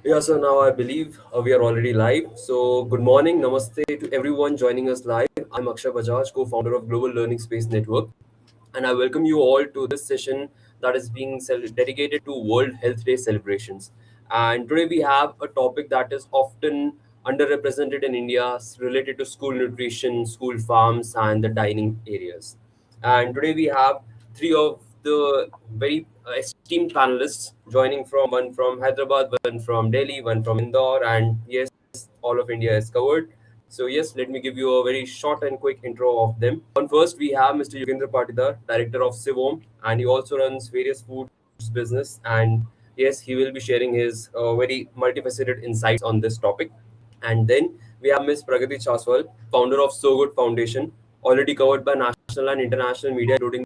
Yeah, so now I believe we are already live. So, good morning, namaste to everyone joining us live. I'm Akshay Bajaj, co founder of Global Learning Space Network, and I welcome you all to this session that is being dedicated to World Health Day celebrations. And today we have a topic that is often underrepresented in India related to school nutrition, school farms, and the dining areas. And today we have three of the very esteemed panelists joining from one from Hyderabad, one from Delhi, one from Indore, and yes, all of India is covered. So yes, let me give you a very short and quick intro of them. On first, we have Mr. Patidar, director of CIVOM, and he also runs various foods business. And yes, he will be sharing his very multifaceted insights on this topic. And then we have Ms. Pragati Chaswal, founder of So Good Foundation, already covered by national and international media, including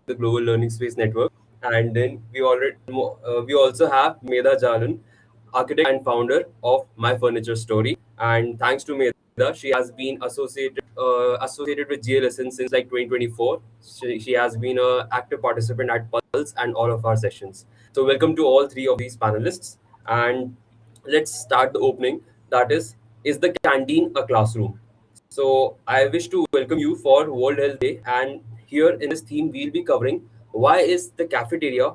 the Global Learning Space Network. And then we also have Medha Jalan, architect and founder of My Furniture Story. And thanks to Medha, she has been associated with GLSN since like 2024. She has been an active participant at Pulse and all of our sessions. So welcome to all three of these panelists. And let's start the opening. That is the canteen a classroom? So I wish to welcome you for World Health Day, and here in this theme we'll be covering why is the cafeteria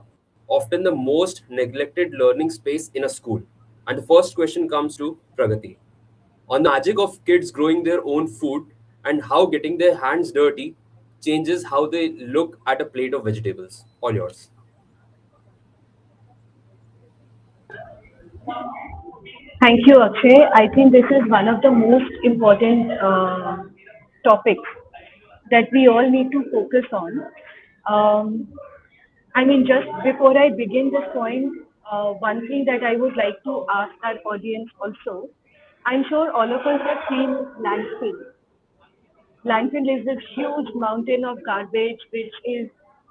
often the most neglected learning space in a school. And the first question comes to Pragati on the magic of kids growing their own food and how getting their hands dirty changes how they look at a plate of vegetables. All yours. Thank you, Akshay. I think this is one of the most important topics that we all need to focus on. Um, just before I begin this point, one thing that I would like to ask our audience also, I'm sure all of us have seen landfill. Landfill is this huge mountain of garbage, which is,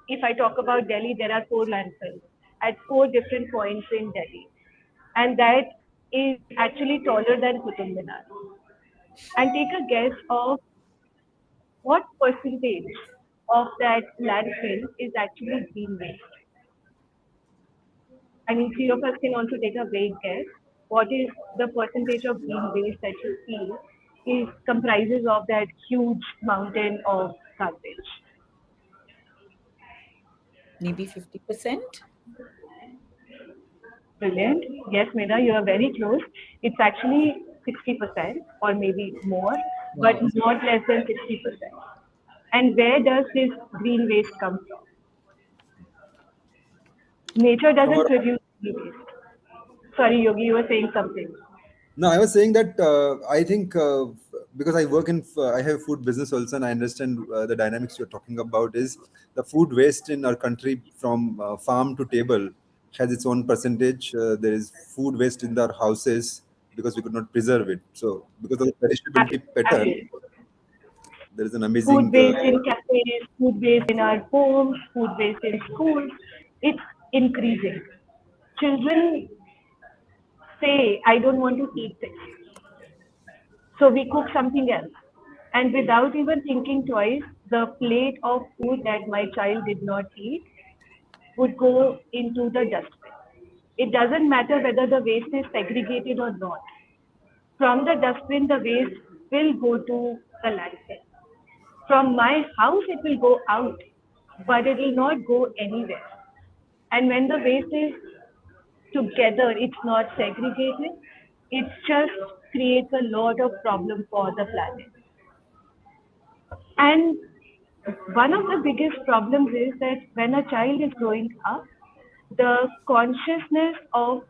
if I talk about Delhi, there are four landfills at four different points in Delhi. And that is actually taller than Qutub Minar. And take a guess of what percentage of that landfill is actually green waste. Three of us can also take a vague guess. What is the percentage of green waste that you see is comprises of that huge mountain of garbage? Maybe 50%. Brilliant. Yes, Meda, you are very close. It's actually 60% or maybe more, but Wow. not less than 60%. And where does this green waste come from? Nature From doesn't our, produce green waste. Sorry, Yogi, you were saying something. no, I was saying that I think because I work in, I have food business also, and I understand the dynamics you're talking about is the food waste in our country from farm to table has its own percentage. There is food waste in our houses because we could not preserve it. So because of the perishability pattern, Absolutely. there is an Food amazing. waste in cafes, food waste in our homes, food waste in schools, it's increasing. Children say, I don't want to eat this. So we cook something else. And without even thinking twice, the plate of food that my child did not eat would go into the dustbin. It doesn't matter whether the waste is segregated or not. From the dustbin, the waste will go to the landfill. From my house, it will go out, but it will not go anywhere. And when the waste is together, it's not segregated, it just creates a lot of problem for the planet. And one of the biggest problems is that when a child is growing up, the consciousness of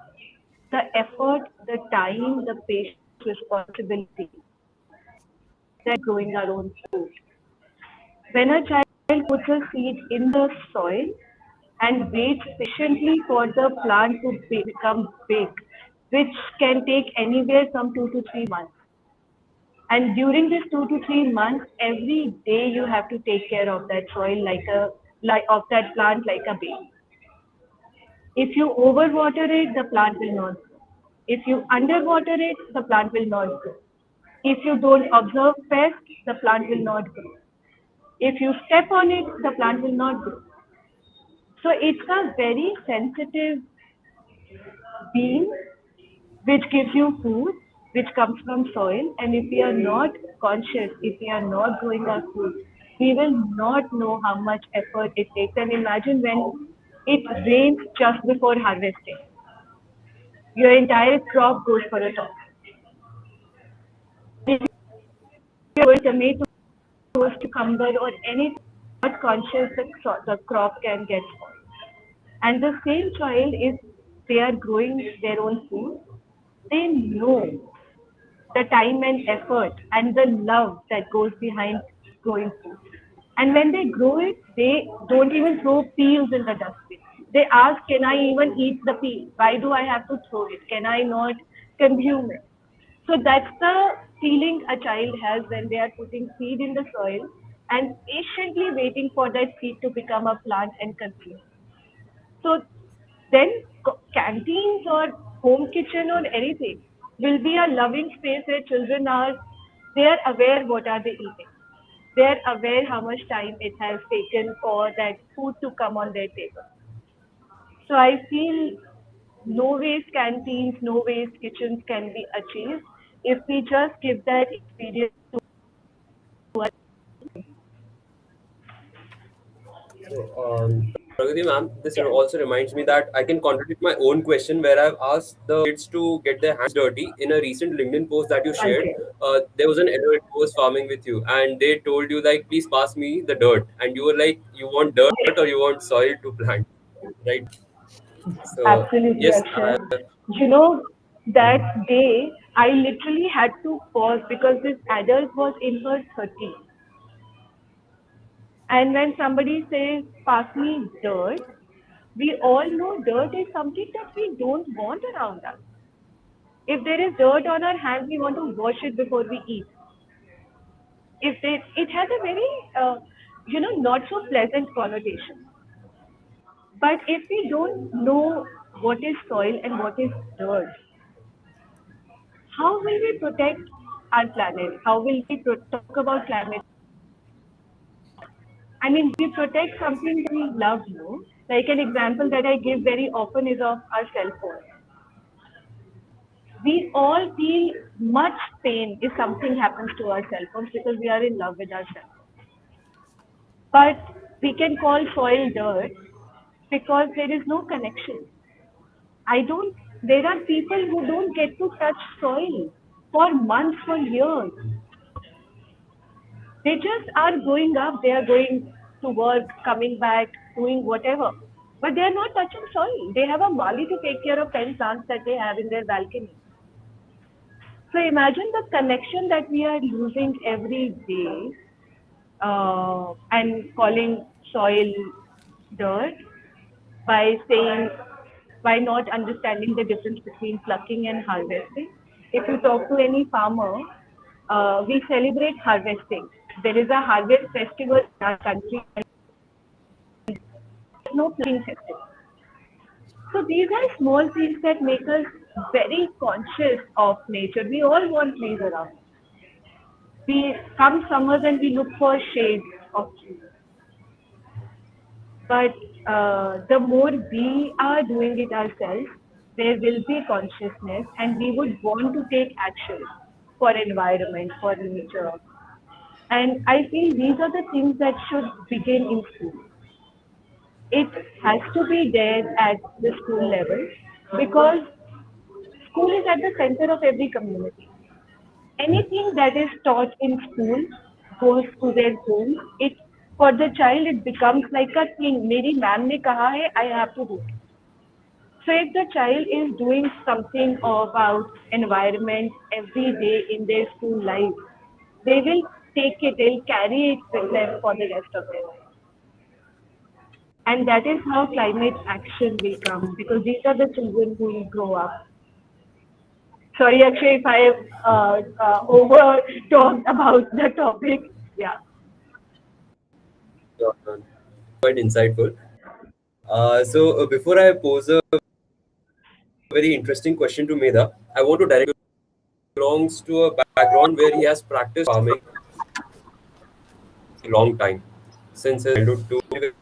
the effort, the time, the patience, responsibility that growing our own food. When a child puts a seed in the soil and waits patiently for the plant to become big, which can take anywhere from 2 to 3 months. And during this 2 to 3 months, every day you have to take care of that soil like of that plant like a baby. If you overwater it, the plant will not grow. If you underwater it, the plant will not grow. If you don't observe pests, the plant will not grow. If you step on it, the plant will not grow. So it's a very sensitive being which gives you food, which comes from soil. And if we are not conscious, if we are not growing our food, we will not know how much effort it takes. And imagine when it rains just before harvesting, your entire crop goes for a toss. If you're growing tomatoes, cucumber, or anything, not conscious, the crop can get spoiled. And the same child, is they are growing their own food, they know the time and effort and the love that goes behind growing food. And when they grow it, they don't even throw peels in the dustbin. They ask, can I even eat the peel? Why do I have to throw it? Can I not consume it? So that's the feeling a child has when they are putting seed in the soil and patiently waiting for that seed to become a plant and consume. So then canteens or home kitchen or anything will be a loving space where children are, they are aware what are they eating. They are aware how much time it has taken for that food to come on their table. So I feel no waste canteens, no waste kitchens can be achieved if we just give that experience to us. So, Pragati ma'am, this also reminds me that I can contradict my own question where I've asked the kids to get their hands dirty. In a recent LinkedIn post that you shared, Okay. there was an adult who was farming with you, and they told you like, please pass me the dirt, and you were like, you want dirt or you want soil to plant, right? So Absolutely, yes, Akshay. You know, that day I literally had to pause because this adult was in her 30s. And when somebody says, pass me dirt, we all know dirt is something that we don't want around us. If there is dirt on our hands, we want to wash it before we eat. If it has a very, not so pleasant connotation. But if we don't know what is soil and what is dirt, how will we protect our planet? How will we talk about climate? I mean, we protect something that we love, no? Like an example that I give very often is of our cell phone. We all feel much pain if something happens to our cell phones because we are in love with our cell phone. But we can call soil dirt because there is no connection. I don't, there are people who don't get to touch soil for months, for years. They just are growing up, they are going to work, coming back, doing whatever. But they are not touching soil. They have a mali to take care of 10 plants that they have in their balcony. So imagine the connection that we are losing every day and calling soil dirt by saying, by not understanding the difference between plucking and harvesting. If you talk to any farmer, we celebrate harvesting. There is a harvest festival in our country, and there's no plucking festival. So these are small things that make us very conscious of nature. We all want trees around. We come summers and we look for shade of trees. But the more we are doing it ourselves, there will be consciousness, and we would want to take action for environment, for nature. And I feel these are the things that should begin in school. It has to be there at the school level because school is at the center of every community. Anything that is taught in school goes to their home. It, for the child, it becomes like a thing. मेरी ma'am ने कहा है, I have to do it. So if the child is doing something about environment every day in their school life, they will take it, they'll carry it with them for the rest of their life. And that is how climate action will come because these are the children who will grow up. Sorry, Akshay, if I have over talked about the topic. Yeah. quite insightful. So before I pose a very interesting question to Medha, I want to direct belongs to a background where he has practiced farming a long time since his childhood to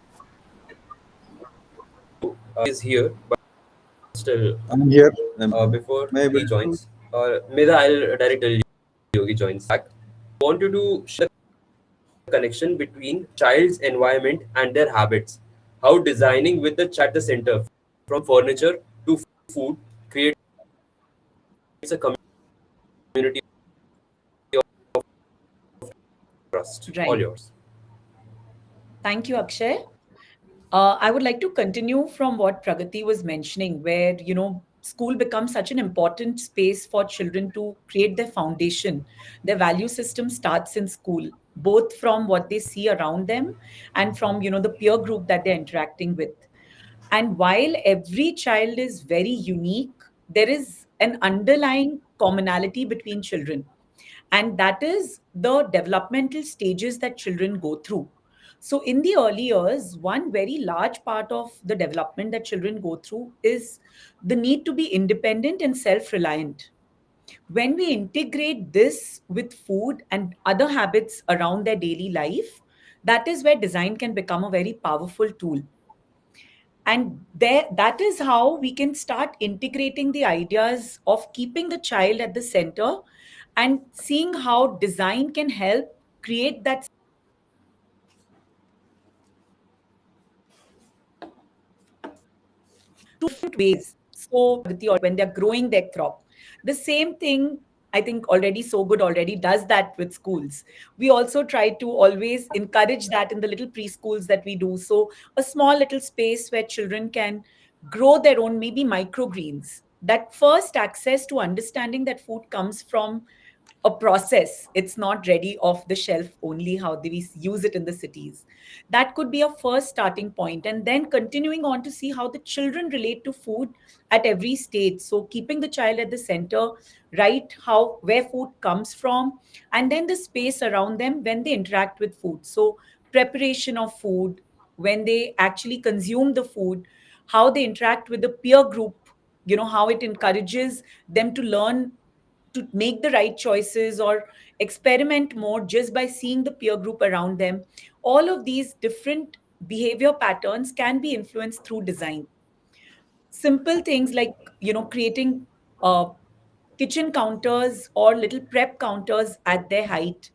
is here, but still I'm here. before Am I able he to? joins, or maybe I'll directly tell you he joins back. I want you to share the connection between child's environment and their habits. How designing with the child at the center, from furniture to food, creates a community of trust. All Right. yours. Thank you, Akshay. I would like to continue from what Pragati was mentioning, where, school becomes such an important space for children to create their foundation. Their value system starts in school, both from what they see around them and from, the peer group that they're interacting with. And while every child is very unique, there is an underlying commonality between children. And that is the developmental stages that children go through. So, in the early years, one very large part of the development that children go through is the need to be independent and self reliant. When we integrate this with food and other habits around their daily life, that is where design can become a very powerful tool. And there, that is how we can start integrating the ideas of keeping the child at the center and seeing how design can help create that two different ways. So when they're growing their crop, the same thing, I think already So Good already does that with schools. We also try to always encourage that in the little preschools that we do. So a small little space where children can grow their own, maybe microgreens. That first access to understanding that food comes from a process. It's not ready off the shelf only how we use it in the cities. That could be a first starting point, and then continuing on to see how the children relate to food at every stage. So keeping the child at the center, right? How where food comes from, and then the space around them when they interact with food. So preparation of food, when they actually consume the food, how they interact with the peer group, how it encourages them to learn to make the right choices or experiment more just by seeing the peer group around them. All of these different behavior patterns can be influenced through design. Simple things like, creating uh, kitchen counters or little prep counters at their height,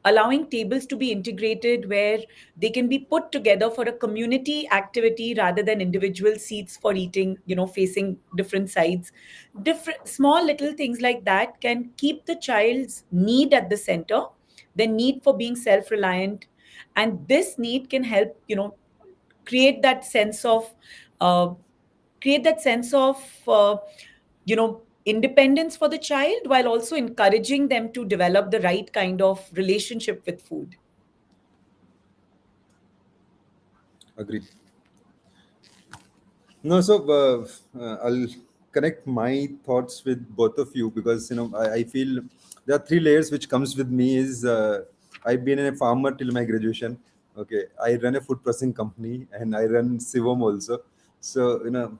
allowing tables to be integrated where they can be put together for a community activity rather than individual seats for eating, facing different sides. Different small little things like that can keep the child's need at the center, their need for being self reliant. And this need can help, create that sense of uh, create that sense of independence for the child, while also encouraging them to develop the right kind of relationship with food. Agree. No, so I'll connect my thoughts with both of you because I feel there are three layers which comes with me. Is I've been a farmer till my graduation. Okay, I run a food processing company and I run CIVOM also. So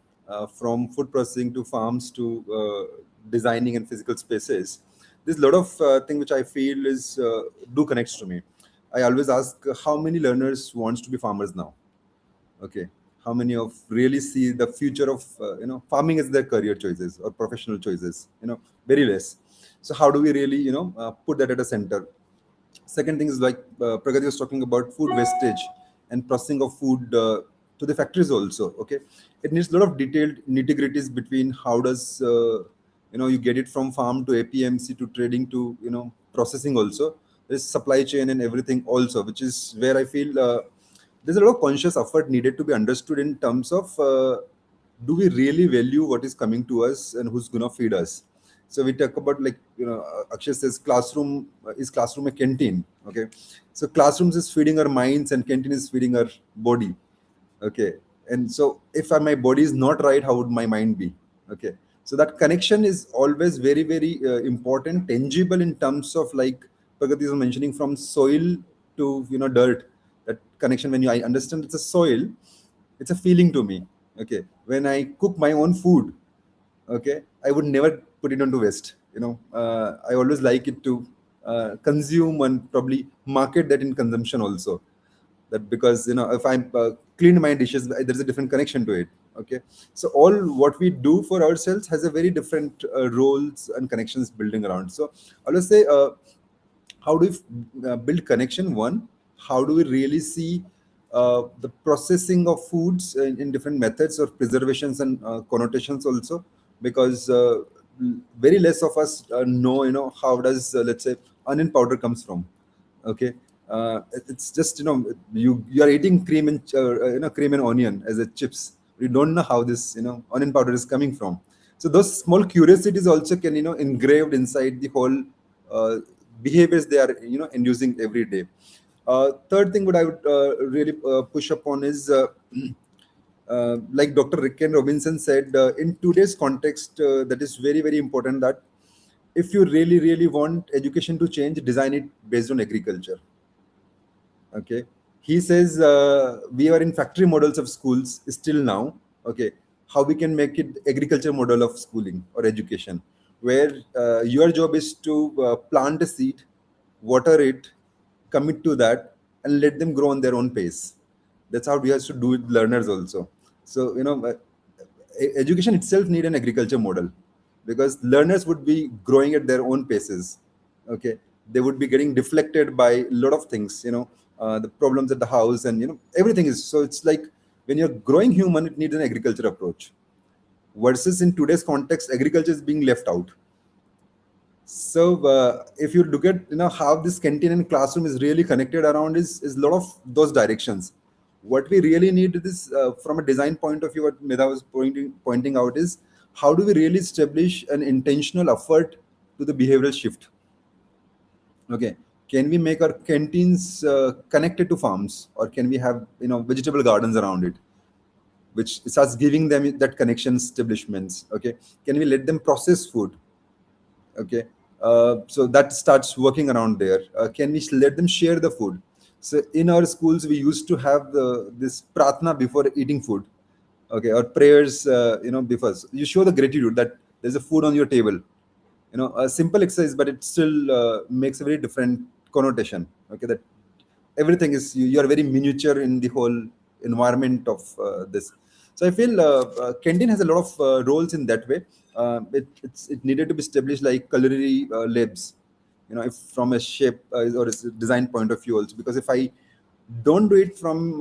from food processing to farms to designing and physical spaces, there's a lot of thing which I feel is do connects to me. I always ask how many learners wants to be farmers now. Okay, how many of really see the future of farming as their career choices or professional choices? Very less. So how do we really put that at the center? Second thing is like Pragati was talking about food wastage and processing of food to the factories also. Okay, it needs a lot of detailed nitty gritties between how does you get it from farm to APMC to trading to processing also. There's supply chain and everything also, which is where I feel there's a lot of conscious effort needed to be understood in terms of do we really value what is coming to us and who's gonna feed us. So we talk about like Akshay says classroom is classroom a canteen. Okay, so classrooms is feeding our minds and canteen is feeding our body. Okay, and so if my body is not right, how would my mind be? Okay, so that connection is always very very important, tangible in terms of like Pragati was mentioning from soil to dirt. That connection, when I understand it's a soil, it's a feeling to me. Okay, when I cook my own food, okay, I would never put it onto waste. I always like it to consume and probably market that in consumption also. That because if I clean my dishes, there's a different connection to it. Okay, so all what we do for ourselves has a very different roles and connections building around. So I will say, how do we build connection? One, how do we really see the processing of foods in different methods or preservations and connotations also, because very less of us know, how does, let's say, onion powder comes from. Okay, it's just, you are eating cream and cream and onion as a chips. You don't know how this, onion powder is coming from. So those small curiosities also can, engraved inside the whole uh, behaviors they are, inducing every day. Third thing what I would really push upon is, like Dr. Ricken Robinson said, in today's context, that is very, very important, that if you really, really want education to change, design it based on agriculture. Okay, he says, we are in factory models of schools still now. Okay, how we can make it agriculture model of schooling or education, where your job is to plant a seed, water it, commit to that, and let them grow on their own pace. That's how we have to do with learners also. So, education itself need an agriculture model, because learners would be growing at their own paces. Okay, they would be getting deflected by a lot of things, the problems at the house, and everything is, so it's like, when you're growing human, it needs an agriculture approach, versus in today's context agriculture is being left out. So if you look at, how this canteen and classroom is really connected around, is a lot of those directions. What we really need is, from a design point of view, what Medha was pointing out is, how do we really establish an intentional effort to the behavioral shift? Okay, can we make our canteens connected to farms, or can we have, vegetable gardens around it, which starts giving them that connection establishments? Okay, can we let them process food? Okay, so that starts working around there. Can we let them share the food? So in our schools we used to have this pratna before eating food. Okay, or prayers, before, so you show the gratitude that there's a food on your table. A simple exercise, but it still makes a very different connotation. Okay, that everything is, you are very miniature in the whole environment of this. So I feel canteen has a lot of roles in that way. It needed to be established like culinary labs, if from a shape or a design point of view also, because if I don't do it from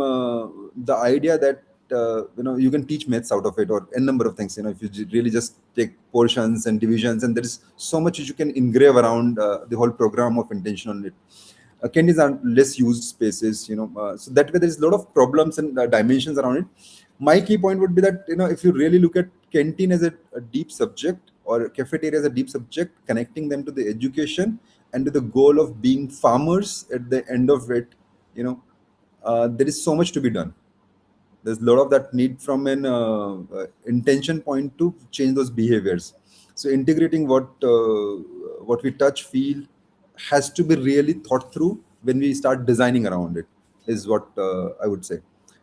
the idea that you can teach maths out of it, or a number of things, if you really just take portions and divisions, and there is so much you can engrave around the whole program of intention on it. Canteens are less used spaces, so that way there is a lot of problems and dimensions around it. My key point would be that, if you really look at canteen as a deep subject, or cafeteria as a deep subject, connecting them to the education and to the goal of being farmers at the end of it, there is so much to be done. There's a lot of that need from an intention point to change those behaviors. So integrating what we touch, feel, has to be really thought through when we start designing around it, is what I would say.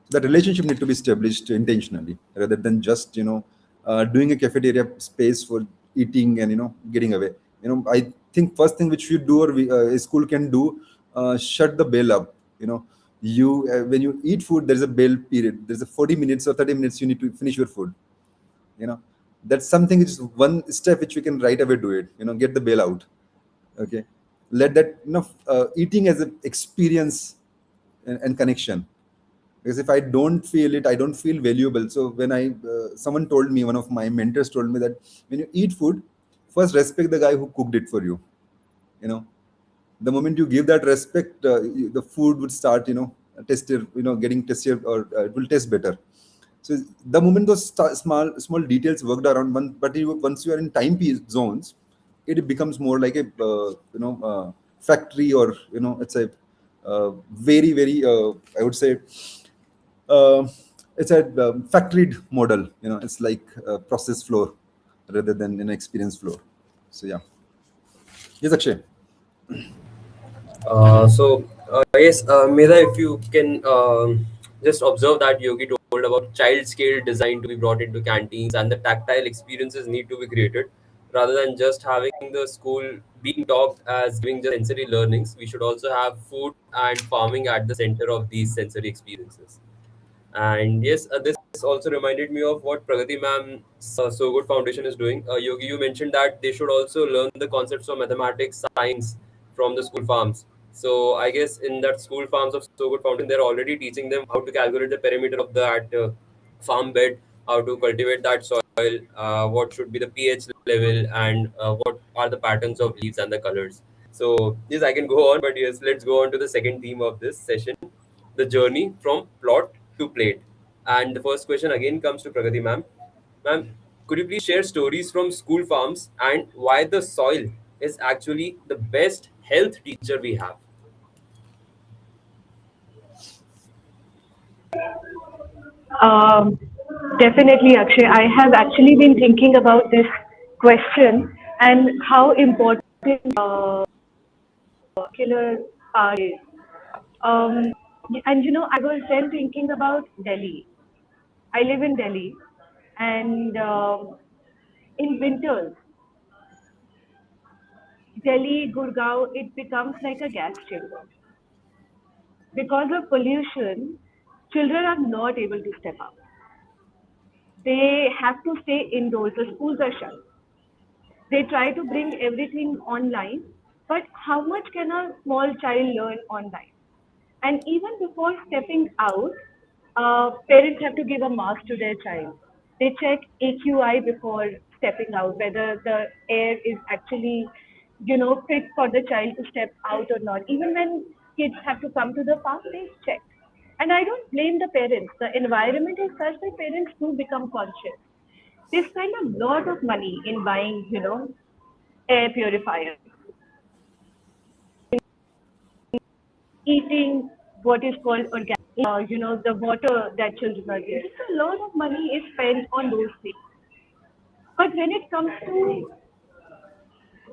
So that relationship need to be established intentionally, rather than just, doing a cafeteria space for eating and, getting away. I think first thing which you do, or a school can do, shut the bell up. You when you eat food, there's a bell period, there's a 40 minutes or 30 minutes you need to finish your food. you know that's something, which is one step which we can right away do it, get the bell out. Okay, let that, eating as an experience and connection. Because if I don't feel it, I don't feel valuable. So when someone told me, one of my mentors told me, that when you eat food, first respect the guy who cooked it for you. you know the moment you give that respect, the food would start, tastier, getting tastier, or it will taste better. So the moment those small details worked around one, but once you are in time piece zones, it becomes more like a factory, or it's a very, very, I would say, uh, it's a factory model. It's like a process floor rather than an experience floor. So yeah, yes, Akshay. Yes, Meda, if you can just observe that Yogi told about child scale design to be brought into canteens, and the tactile experiences need to be created rather than just having the school being taught as giving just sensory learnings. We should also have food and farming at the center of these sensory experiences. And yes, this also reminded me of what Pragati ma'am's So Good Foundation is doing. Yogi, you mentioned that they should also learn the concepts of mathematics, science from the school farms. So I guess in that school farms of So Good Foundation, they're already teaching them how to calculate the perimeter of that farm bed, how to cultivate that soil, what should be the pH level, and what are the patterns of leaves and the colors. So yes, I can go on, but yes, let's go on to the second theme of this session, the journey from plot to plate. And the first question again comes to Pragati ma'am. Ma'am, could you please share stories from school farms and why the soil is actually the best health teacher we have? Um, Definitely, Akshay. I have actually been thinking about this question and how important particular part is. Um, and I was then thinking about Delhi. I live in Delhi, and in winters, Delhi, Gurgaon, it becomes like a gas chamber. Because of pollution, children are not able to step out. They have to stay indoors. The schools are shut. They try to bring everything online, but how much can a small child learn online? And even before stepping out, parents have to give a mask to their child. They check AQI before stepping out, whether the air is actually, fit for the child to step out or not. Even when kids have to come to the park, they check. And I don't blame the parents. The environment is such that parents do become conscious. They spend a lot of money in buying, air purifiers, eating what is called organic, the water that children are getting. So a lot of money is spent on those things. But when it comes to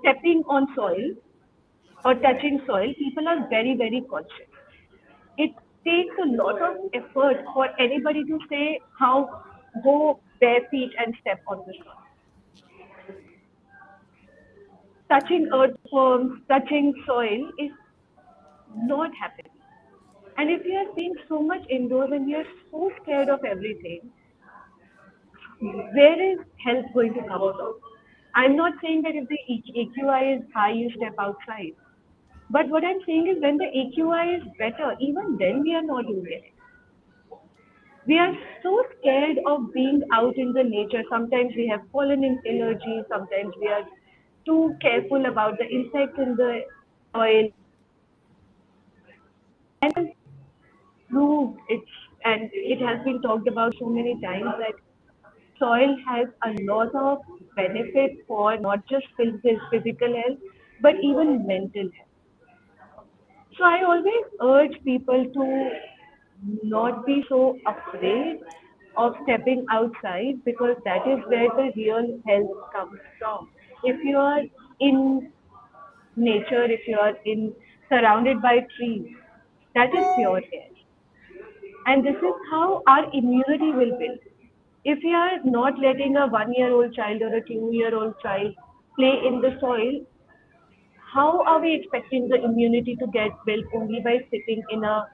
stepping on soil or touching soil, people are very, very conscious. It takes a lot of effort for anybody to say how go bare feet and step on the soil. Touching earthworms, touching soil is not happening. And if we are being so much indoors and we are so scared of everything, where is health going to come from? I'm not saying that if the AQI is high, you step outside. But what I'm saying is when the AQI is better, even then we are not doing it. We are so scared of being out in the nature. Sometimes we have pollen allergy. Sometimes we are too careful about the insects in the soil. And proved it's and it has been talked about so many times that soil has a lot of benefit for not just physical health but even mental health. So I always urge people to not be so afraid of stepping outside because that is where the real health comes from. If you are in nature, if you are in surrounded by trees, that is pure air. And this is how our immunity will build. If we are not letting a 1-year-old child or a 2-year-old child play in the soil, how are we expecting the immunity to get built only by sitting in a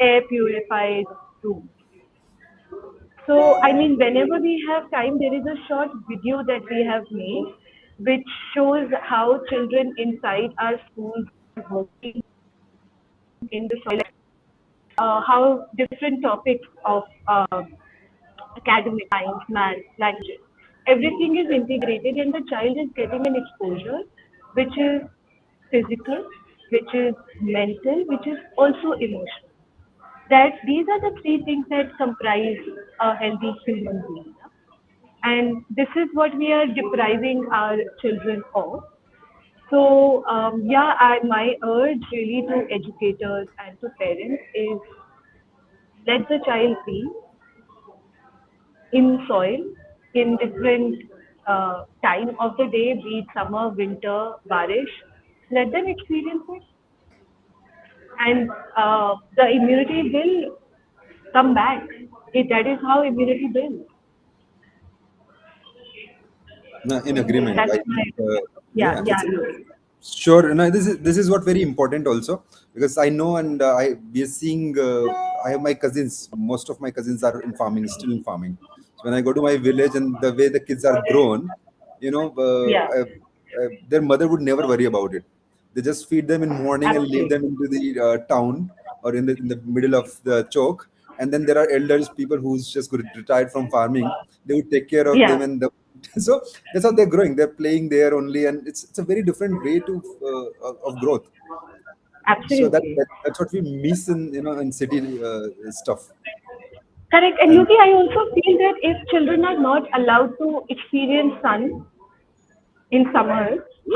air purified room? So, I mean, whenever we have time, there is a short video that we have made which shows how children inside our schools are working in the soil, how different topics of academic science, math, languages, everything is integrated and the child is getting an exposure which is physical, which is mental, which is also emotional. That these are the three things that comprise a healthy human being. And this is what we are depriving our children of. So, yeah, my urge really to educators and to parents is let the child be in soil in different time of the day, be it summer, winter, barish. Let them experience it, and the immunity will come back. That is how immunity builds. No, in agreement. That's I my think, yeah, yeah, yeah. sure. No, this is what very important also, because I know, and we are seeing. I have my cousins. Most of my cousins are in farming, still in farming. So when I go to my village and the way the kids are grown, you know, Yeah, their mother would never worry about it. They just feed them in morning and leave them absolutely. into the town or in the middle of the choke. And then there are elders, people who's just retired from farming. They would take care of them, Yeah, and so that's how they're growing. They're playing there only, and it's a very different way to of growth. So absolutely. that's what we miss in in city stuff. Correct. And And Yuki, I also feel that if children are not allowed to experience sun in summer,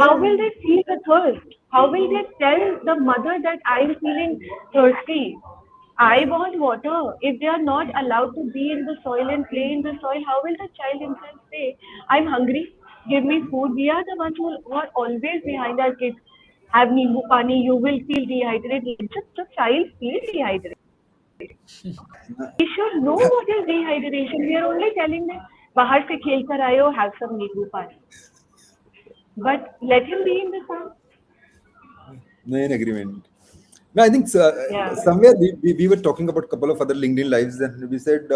how will yeah, they feel the thirst? How will they tell the mother that I am feeling thirsty? I yeah, want water. If they are not allowed to be in the soil and play in the soil, how will the child himself say, I'm hungry, give me food? We are the ones who are always behind our kids. Have nimbu pani, you will feel dehydrated. Just the child feel dehydrated. We should know what is dehydration. We are only telling them, बाहर से खेल कर आए हो, have some nimbu pani. But let him be in the sun. no, in agreement. No, I think Yeah. somewhere we were talking about a couple of other LinkedIn lives, and we said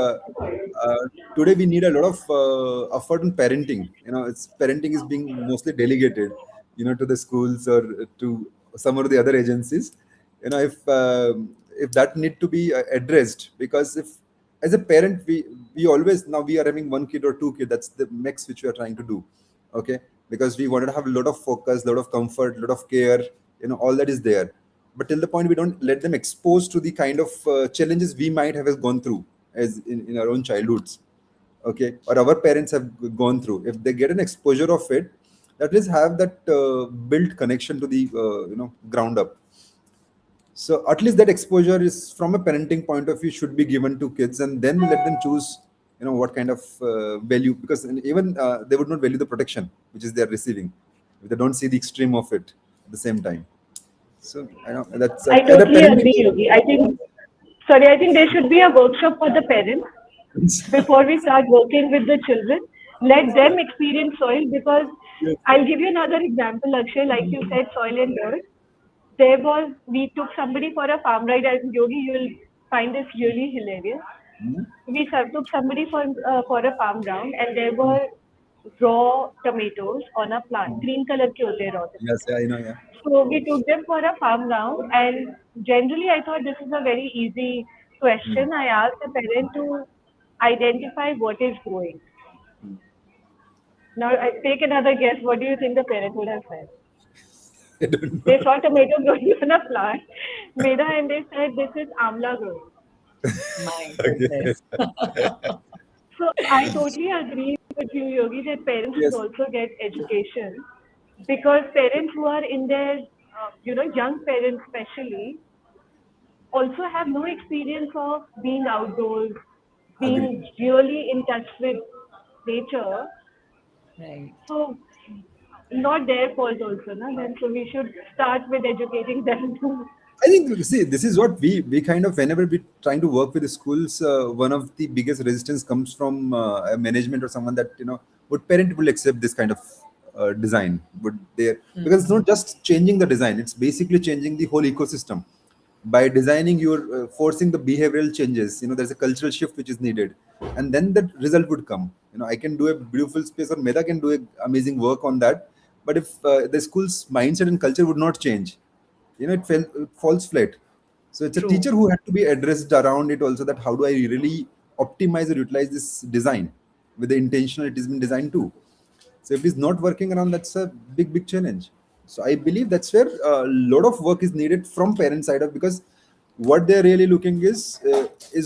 today we need a lot of effort in parenting. It's parenting is being mostly delegated, to the schools or to some of the other agencies. If that need to be addressed, because if as a parent we always, now we are having one kid or two kids, that's the max which we are trying to do, okay, because we wanted to have a lot of focus, a lot of comfort, a lot of care, all that is there, but till the point we don't let them exposed to the kind of challenges we might have gone through as in our own childhoods, okay, or our parents have gone through. If they get an exposure of it, at least have that built connection to the ground up. So at least that exposure is, from a parenting point of view, should be given to kids, and then let them choose what kind of value, because even they would not value the protection which is they are receiving if they don't see the extreme of it at the same time. So I know that's I at a totally parenting. agree, Yogi. I think there should be a workshop for the parents before we start working with the children. Let them experience soil because Yes. I'll give you another example, Akshay, like you said, soil and dirt. We took somebody for a farm ride, and Yogi, you'll find this really hilarious. Hmm? Took somebody for a farm ground, and there were raw tomatoes on a plant, green color ke hote hain raw Yes, tomatoes. yeah, I know, yeah. So we took them for a farm round, and generally I thought this is a very easy Hmm. question. I asked the parent to identify what is growing. Now I take another guess. What do you think the parent would have said? I don't They know. saw tomato growing on a plant, Meda, and they said this is amla growing. My Okay. goodness. So I totally agree with you, Yogi, that parents should Yes. also get education because parents who are in their, young parents especially, also have no experience of being outdoors, Agree. being really in touch with nature. Right. So not their fault also, na? Then so we should start with educating them too. I think, see, this is what we kind of, whenever we trying to work with the schools, one of the biggest resistance comes from a management or someone that would parent will accept this kind of design. Would they, because it's not just changing the design; it's basically changing the whole ecosystem. By designing, you're forcing the behavioral changes. There's a cultural shift which is needed, and then the result would come. I can do a beautiful space, or Meda can do amazing work on that. But if the school's mindset and culture would not change, it falls flat. So it's a True. teacher who had to be addressed around it also, that how do I really optimize or utilize this design with the intention it has been designed to. So if it's not working around, that's a big challenge. So I believe that's where a lot of work is needed from parent side of, because what they're really looking is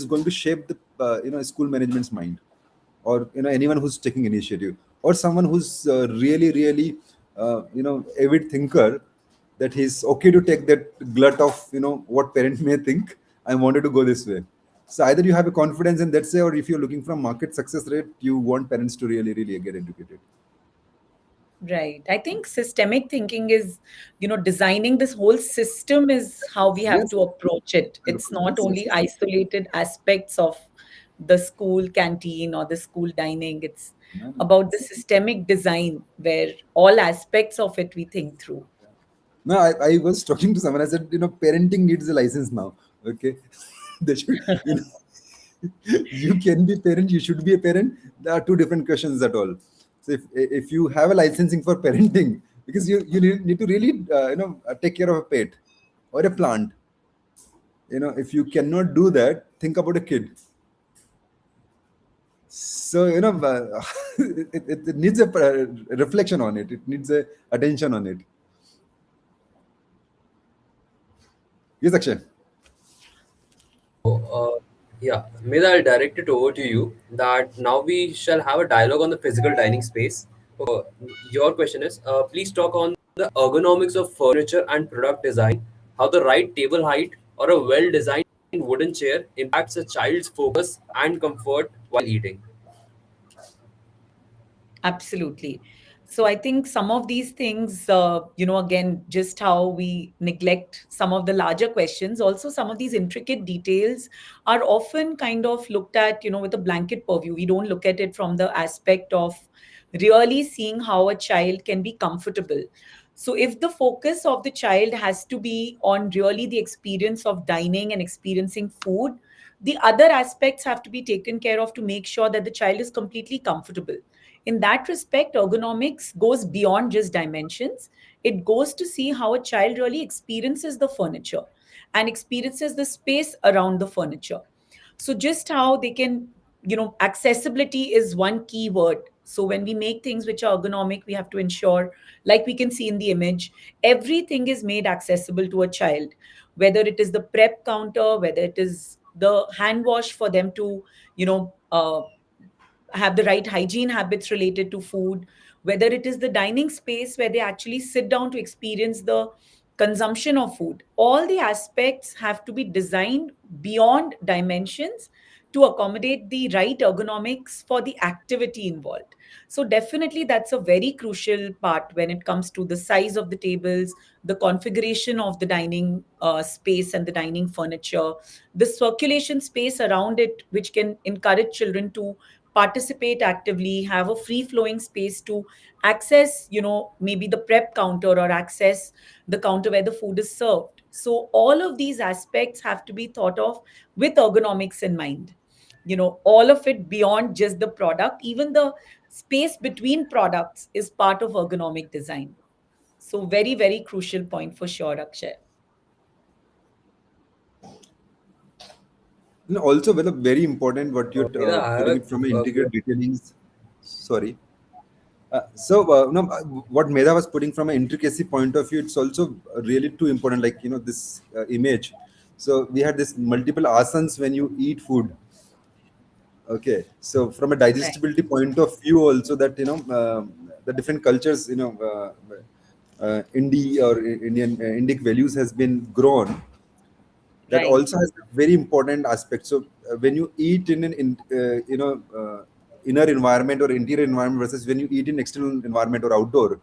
going to shape the school management's mind, or anyone who's taking initiative, or someone who's really avid thinker, that he's okay to take that glut of what parent may think. I wanted to go this way. So either you have a confidence in that say, or if you're looking for market success rate, you want parents to really get educated. Right. I think systemic thinking is, designing this whole system is how we have Yes. to approach it. It's not Yes. only isolated aspects of the school canteen or the school dining. It's No, no. about the systemic design where all aspects of it we think through. No, I was talking to someone. I said, parenting needs a license now. Okay. They should, you can be parent, you should be a parent. There are two different questions at all. So if you have a licensing for parenting, because you need to really take care of a pet or a plant. If you cannot do that, think about a kid. So it needs a reflection on it. It needs a attention on it. Yes, Akshay. Yeah, Meda, I'll direct it over to you. That now we shall have a dialogue on the physical dining space. Your question is, please talk on the ergonomics of furniture and product design, how the right table height or a well-designed wooden chair impacts a child's focus and comfort while eating. Absolutely. So I think some of these things, again, just how we neglect some of the larger questions, also some of these intricate details are often kind of looked at, with a blanket purview. We don't look at it from the aspect of really seeing how a child can be comfortable. So if the focus of the child has to be on really the experience of dining and experiencing food, the other aspects have to be taken care of to make sure that the child is completely comfortable. In that respect, ergonomics goes beyond just dimensions. It goes to see how a child really experiences the furniture and experiences the space around the furniture. So just how they can, accessibility is one key word. So when we make things which are ergonomic, we have to ensure, like we can see in the image, everything is made accessible to a child, whether it is the prep counter, whether it is the hand wash for them to, have the right hygiene habits related to food, whether it is the dining space where they actually sit down to experience the consumption of food. All the aspects have to be designed beyond dimensions to accommodate the right ergonomics for the activity involved. So, definitely, that's a very crucial part when it comes to the size of the tables, the configuration of the dining space and the dining furniture, the circulation space around it, which can encourage children to participate actively, have a free flowing space to access, maybe the prep counter or access the counter where the food is served. So all of these aspects have to be thought of with ergonomics in mind. All of it beyond just the product, even the space between products is part of ergonomic design. So very, very crucial point for sure, Akshay. Also, well, very important what you're Meda, I have putting it from an a integrated detailings. Sorry. No, what Meda was putting from an intricacy point of view, it's also really too important. Like this image. So we had this multiple asanas when you eat food. Okay, so from a Right, digestibility point of view, also that the different cultures, Indi or Indian Indic values has been grown. That right. also has a very important aspect. So when you eat in an inner environment or interior environment versus when you eat in external environment or outdoor,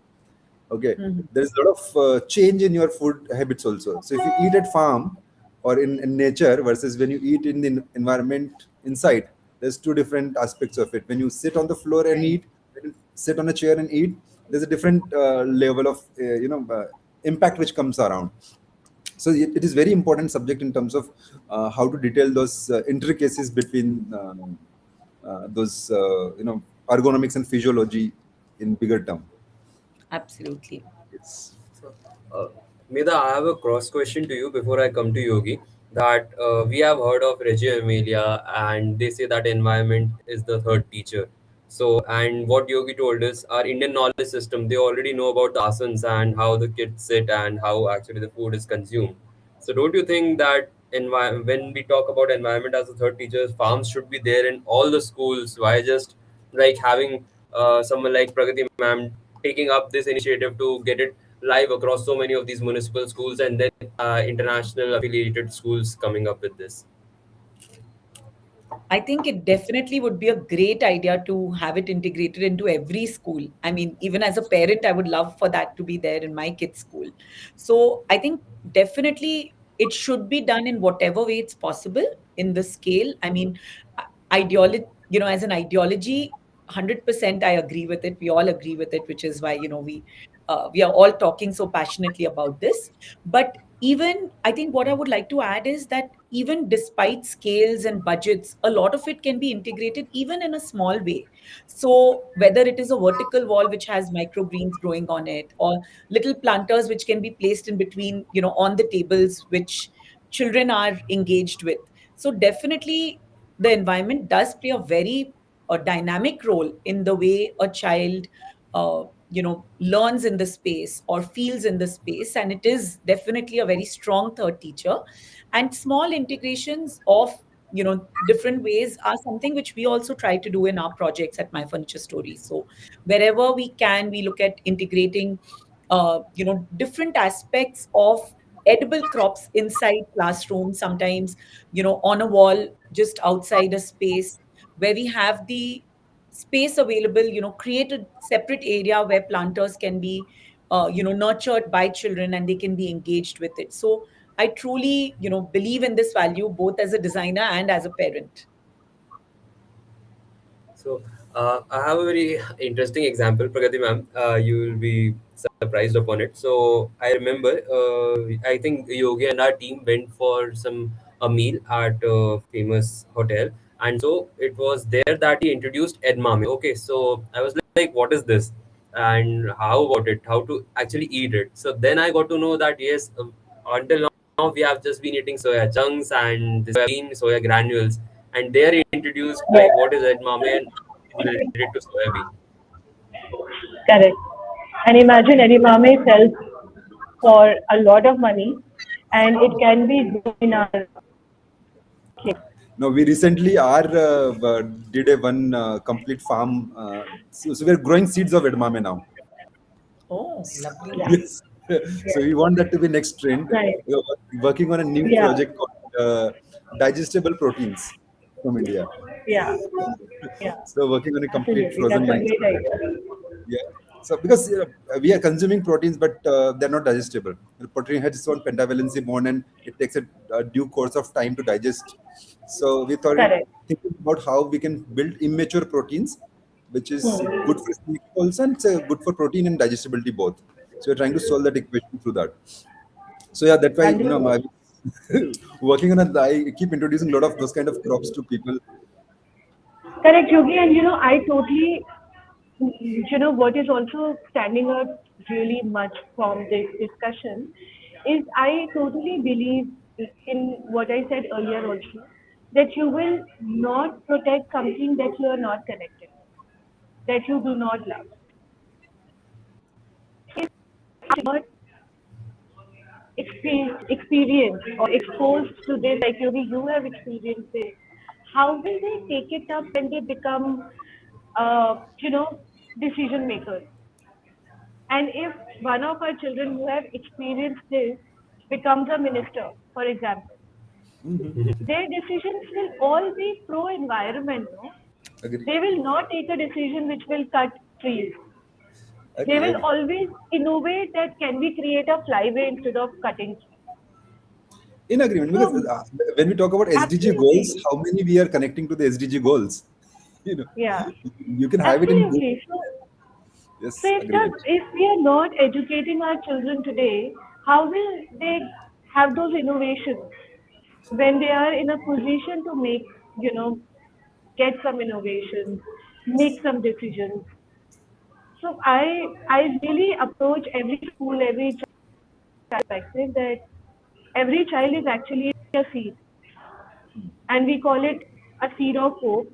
okay, Mhm. there's a lot of change in your food habits also. So if you eat at farm or in nature versus when you eat in the environment inside, there's two different aspects of it. When you sit on the floor and Right. eat, when you sit on a chair and eat, there's a different level of impact which comes around. So it is very important subject in terms of how to detail those intricacies between those ergonomics and physiology in bigger term. Absolutely. It's So, uh, Meda, I have a cross question to you before I come to Yogi. That we have heard of Reggio Emilia, and they say that environment is the third teacher. So, and what Yogi told us, our Indian knowledge system, they already know about the asanas and how the kids sit and how actually the food is consumed. So, don't you think that when we talk about environment as a third teacher, farms should be there in all the schools? Why just like having someone like Pragati ma'am taking up this initiative to get it live across so many of these municipal schools and then international affiliated schools coming up with this? I think it definitely would be a great idea to have it integrated into every school. I mean, even as a parent, I would love for that to be there in my kids' school. So I think definitely it should be done in whatever way it's possible in the scale. I mean, ideology, as an ideology, 100% I agree with it. We all agree with it, which is why, we are all talking so passionately about this. But even I think what I would like to add is that even despite scales and budgets, a lot of it can be integrated even in a small way. So whether it is a vertical wall which has microgreens growing on it, or little planters which can be placed in between, on the tables which children are engaged with. So definitely the environment does play a very dynamic role in the way a child learns in the space or feels in the space, and it is definitely a very strong third teacher. And small integrations of different ways are something which we also try to do in our projects at My Furniture Stories. So wherever we can, we look at integrating different aspects of edible crops inside classrooms, sometimes on a wall just outside a space where we have the space available, create a separate area where planters can be nurtured by children and they can be engaged with it. So I truly believe in this value both as a designer and as a parent. So I have a very interesting example, Pragati ma'am. You will be surprised upon it. So I remember, I think Yogi and our team went for a meal at a famous hotel, and so it was there that he introduced edamame. Okay, so I was like, "What is this? And how about it? How to actually eat it?" So then I got to know that yes, until now we have just been eating soya chunks and the soya granules, and they are introduced like what is edamame and related to soybean. Correct. And imagine edamame sells for a lot of money, and it can be grown in our place. No, we recently did a one complete farm. So we're growing seeds of edamame now. Oh, lovely. Yeah. Yes. So Yes. we want that to be next trend. Right. We are working on a new Yeah. project called digestible proteins from India. Yeah. Yeah. So working on a complete Absolutely. frozen That's a line. great idea. Yeah. So because we are consuming proteins, but they're not digestible. The protein has its own pentavalency bond, and it takes a due course of time to digest. So we thought Correct. thinking about how we can build immature proteins, which is Hmm. good for sleep also and good for protein and digestibility both. So we're trying to solve that equation through that. So yeah, that's why Wonderful. my working on it. I keep introducing a lot of those kind of crops to people. Correct, Yogi. And I totally, what is also standing out really much from this discussion is I totally believe in what I said earlier also, that you will not protect something that you are not connected, that you do not love. If you are not experienced or exposed to this, like Yogi, you have experienced it, how will they take it up when they become, decision makers? And if one of our children who have experienced this becomes a minister, for example, Hmm. their decisions will all be pro environment. No? Agree, They will not take a decision which will cut trees. They agree, will agree. always innovate that can we create a flyway instead of cutting trees. In agreement, because So when we talk about SDG goals, absolutely, how many we are connecting to the SDG goals? You know, yeah, you can have it in both. absolutely. So Yes, if agreement. if we are not educating our children today, how will they have those innovations when they are in a position to make, you know, get some innovations, make some decisions? So I really approach every school, every child perspective that every child is actually a seed, and we call it a seed of hope.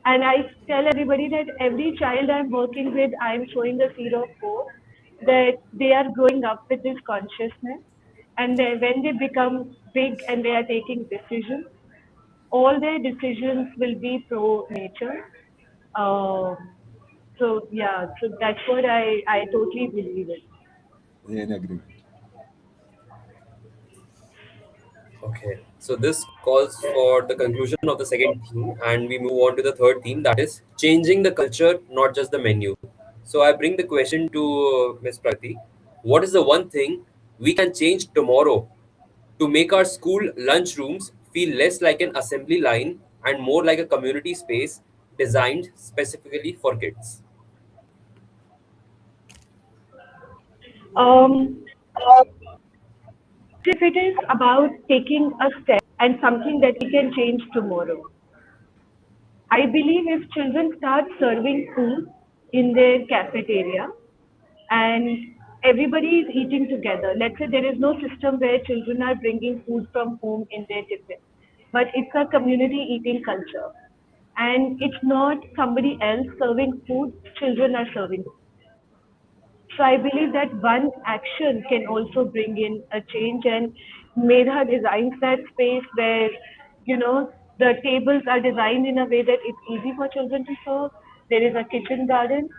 And I tell everybody that every child I'm working with, I'm showing the seed of hope that they are growing up with this consciousness. And then when they become big and they are taking decisions, all their decisions will be pro nature. Um, so yeah, so that's what I totally believe in. In agreement. Okay, so this calls for the conclusion of the second theme, and we move on to the third theme, that is changing the culture, not just the menu. So I bring the question to Ms. Prati. What is the one thing we can change tomorrow to make our school lunchrooms feel less like an assembly line and more like a community space designed specifically for kids? Um, if it is about taking a step and something that we can change tomorrow. I believe if children start serving food in their cafeteria and everybody is eating together, let's say there is no system where children are bringing food from home in their tiffin, but it's a community eating culture. And it's not somebody else serving food, children are serving. So I believe that one action can also bring in a change, and Medha designs that space where, you know, the tables are designed in a way that it's easy for children to serve. There is a kitchen garden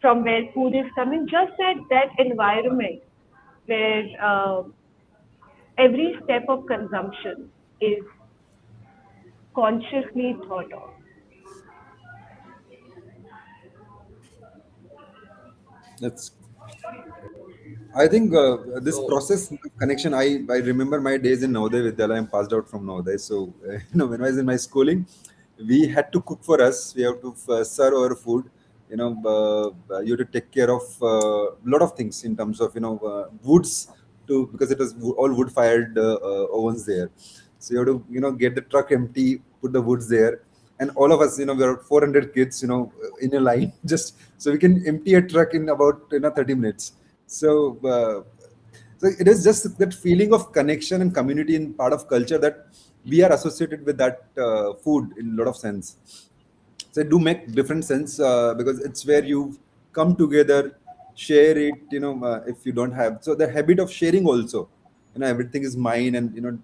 from where food is coming, just that environment where every step of consumption is consciously thought of. That's I think this So, process of connection. I remember my days in Navodaya Vidyalaya. I'm passed out from Navodaya, so when I was in my schooling, we had to cook for us. We have to serve our food. You have to take care of a lot of things in terms of woods to because it was all wood fired ovens there. So you have to get the truck empty, put the woods there, and all of us we are 400 kids in a line just so we can empty a truck in about 30 minutes. So, uh, so it is just that feeling of connection and community and part of culture that we are associated with that food in a lot of sense. So it do make different sense because it's where you come together, share it. If you don't have so the habit of sharing also, everything is mine, and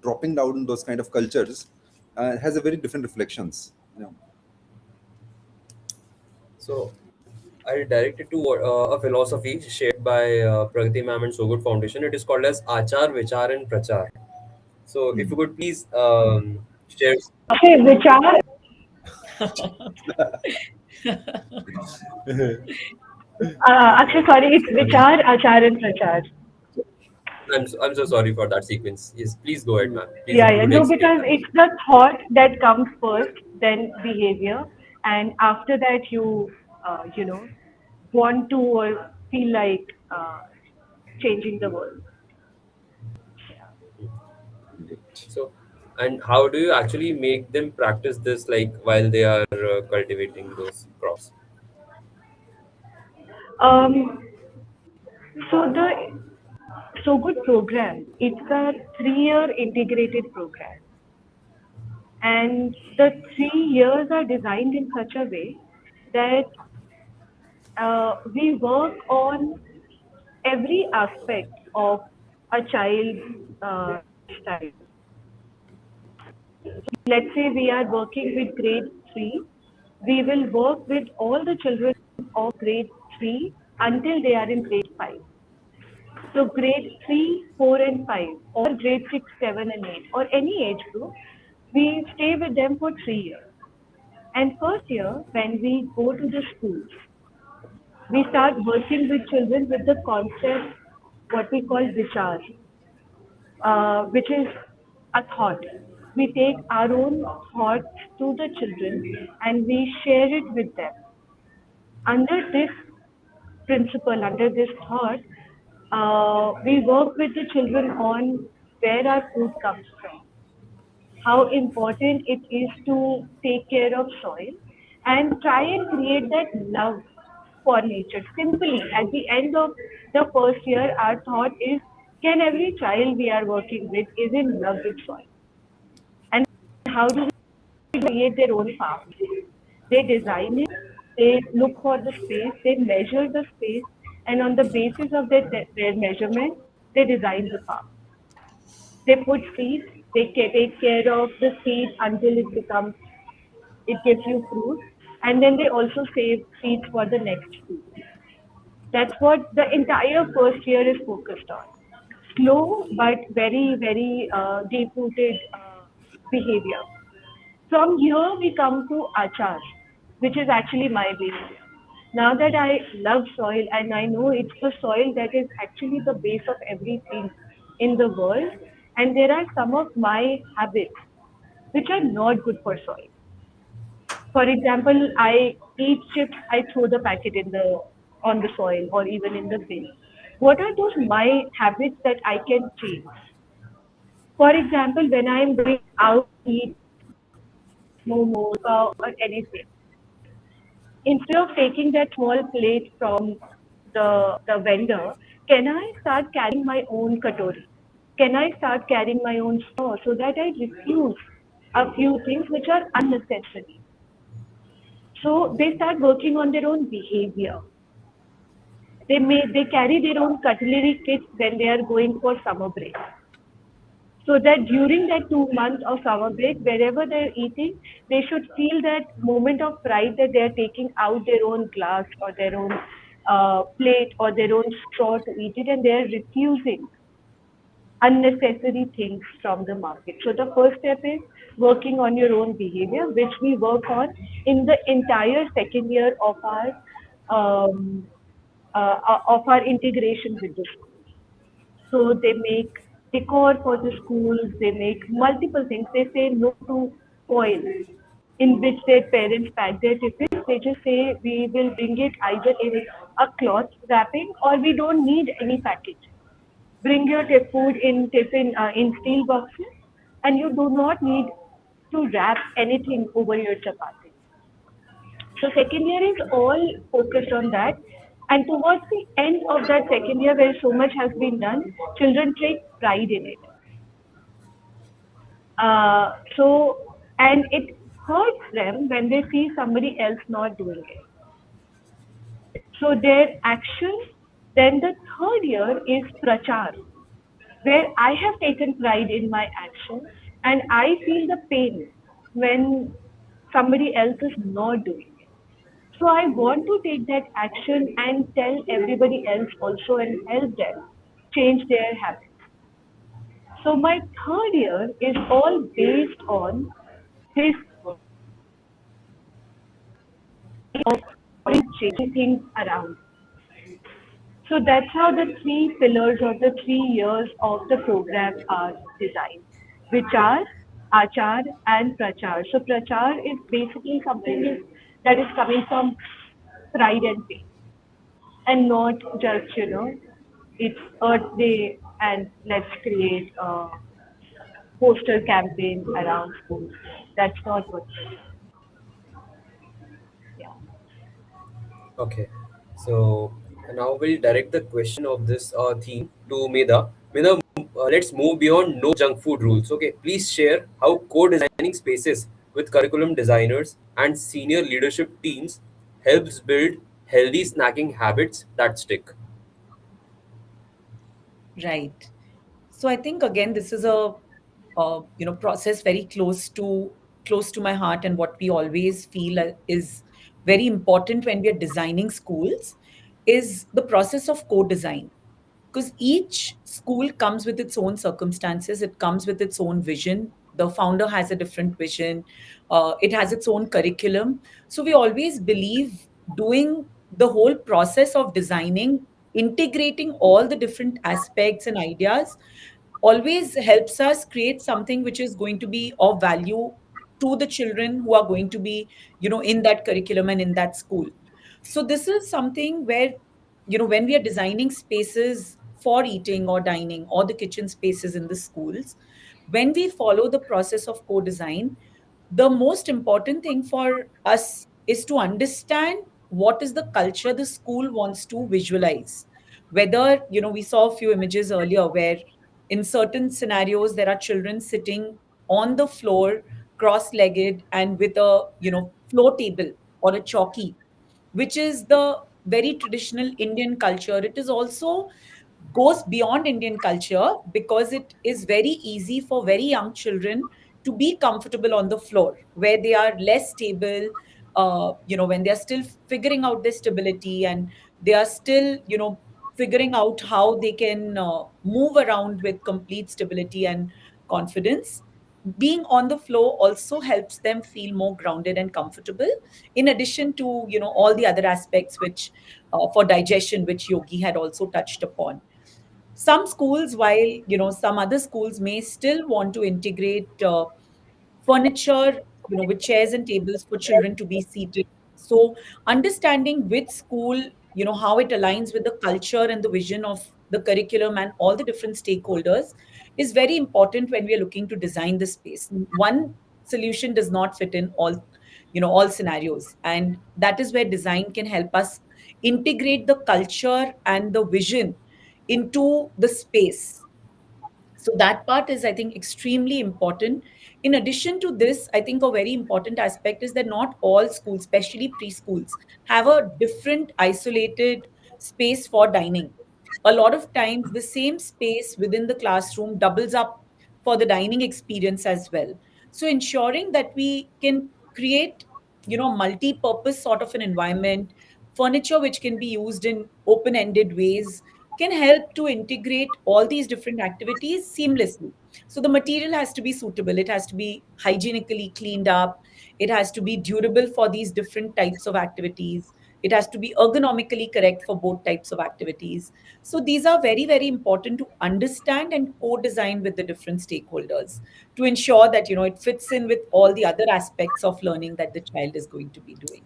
dropping down those kind of cultures has a very different reflections. so I'll direct it to a philosophy shared by Pragati Ma'am and So Good Foundation. It is called as Achar, Vichar, and Prachar. So, if you could please share. Okay, Vichar, Akshay, sorry, it's Vichar, Achar, and Prachar. I'm so sorry for that sequence. Yes, please go ahead, ma'am. Please, if Yeah, you yeah. could No, explain because that. it's the thought that comes first, then behavior, and after that you want to or feel like changing the world. So, and how do you actually make them practice this, like while they are cultivating those crops? Um, so the So Good program, it's a 3-year integrated program, and the 3 years are designed in such a way that we work on every aspect of a child's lifestyle. Let's say we are working with grade 3, we will work with all the children of grade 3 until they are in grade 5. So grade 3, 4 and 5 or grade 6, 7 and 8 or any age group, we stay with them for 3 years. And first year, when we go to the schools, we start working with children with the concept, what we call vichar, which is a thought. We take our own thoughts to the children and we share it with them. Under this principle, under this thought, we work with the children on where our food comes from, how important it is to take care of soil, and try and create that love for nature. Simply, at the end of the first year, our thought is, can every child we are working with is in love with soil? And how do we create their own farm? They design it, they look for the space, they measure the space, and on the basis of their measurement, they design the farm. They put seeds, they take care of the seed until it gives you fruit, and then they also save seeds for the next fruit. That's what the entire first year is focused on. Slow but very, very deep-rooted behavior. From here, we come to achar, which is actually my behavior. Now that I love soil and I know it's the soil that is actually the base of everything in the world, and there are some of my habits which are not good for soil. For example, I eat chips, I throw the packet in the on the soil or even in the bin. What are those my habits that I can change? For example, when I am going out to eat momos or anything, instead of taking that small plate from the vendor, can I start carrying my own katori? Can I start carrying my own straw so that I refuse a few things which are unnecessary? So they start working on their own behavior. They carry their own cutlery kits when they are going for summer break. So that during that 2 months of summer break, wherever they're eating, they should feel that moment of pride that they're taking out their own glass or their own plate or their own straw to eat it, and they're refusing unnecessary things from the market. So the first step is working on your own behavior, which we work on in the entire second year um, of our integration with the school. So they make decor for the schools, they make multiple things. They say no to foil in which their parents pack their tiffins. They just say we will bring it either in a cloth wrapping or we don't need any package. Bring your food in tiffin in steel boxes, and you do not need to wrap anything over your chapati. So second year is all focused on that. And towards the end of that second year where so much has been done, children take pride in it. And it hurts them when they see somebody else not doing it. So their action, then the third year is prachar, where I have taken pride in my action and I feel the pain when somebody else is not doing it. So I want to take that action and tell everybody else also and help them change their habits. So my third year is all based on this of changing things around. So that's how the three pillars or the 3 years of the program are designed, which are Achar and Prachar. So Prachar is basically something that is coming from pride and pain, and not just, it's Earth Day and let's create a poster campaign around schools. That's not what it is. Yeah. Okay, so now we'll direct the question of this theme to Meda. Meda, let's move beyond no junk food rules. Okay, please share how co-designing spaces with curriculum designers and senior leadership teams helps build healthy snacking habits that stick. Right. So I think again, this is a process very close to my heart, and what we always feel is very important when we are designing schools is the process of co-design, because each school comes with its own circumstances, it comes with its own vision. The founder has a different vision, it has its own curriculum. So we always believe doing the whole process of designing, integrating all the different aspects and ideas always helps us create something which is going to be of value to the children who are going to be in that curriculum and in that school. So this is something where when we are designing spaces for eating or dining or the kitchen spaces in the schools, when we follow the process of co-design, the most important thing for us is to understand what is the culture the school wants to visualize. Whether we saw a few images earlier where in certain scenarios there are children sitting on the floor cross-legged and with a floor table or a chalky, which is the very traditional Indian culture. It is also goes beyond Indian culture because it is very easy for very young children to be comfortable on the floor where they are less stable, when they are still figuring out their stability and they are still, figuring out how they can move around with complete stability and confidence. Being on the floor also helps them feel more grounded and comfortable, in addition to all the other aspects which for digestion, which Yogi had also touched upon. Some schools, while some other schools may still want to integrate furniture, with chairs and tables for children to be seated. So understanding which school, how it aligns with the culture and the vision of the curriculum, and all the different stakeholders is very important when we are looking to design the space. One solution does not fit in all, all scenarios, and that is where design can help us integrate the culture and the vision into the space. So that part is, I think, extremely important. In addition to this, I think a very important aspect is that not all schools, especially preschools, have a different isolated space for dining. A lot of times the same space within the classroom doubles up for the dining experience as well. So ensuring that we can create, multi-purpose sort of an environment, furniture which can be used in open-ended ways, can help to integrate all these different activities seamlessly. So the material has to be suitable, it has to be hygienically cleaned up, it has to be durable for these different types of activities, it has to be ergonomically correct for both types of activities. So these are very, very important to understand and co-design with the different stakeholders to ensure that it fits in with all the other aspects of learning that the child is going to be doing.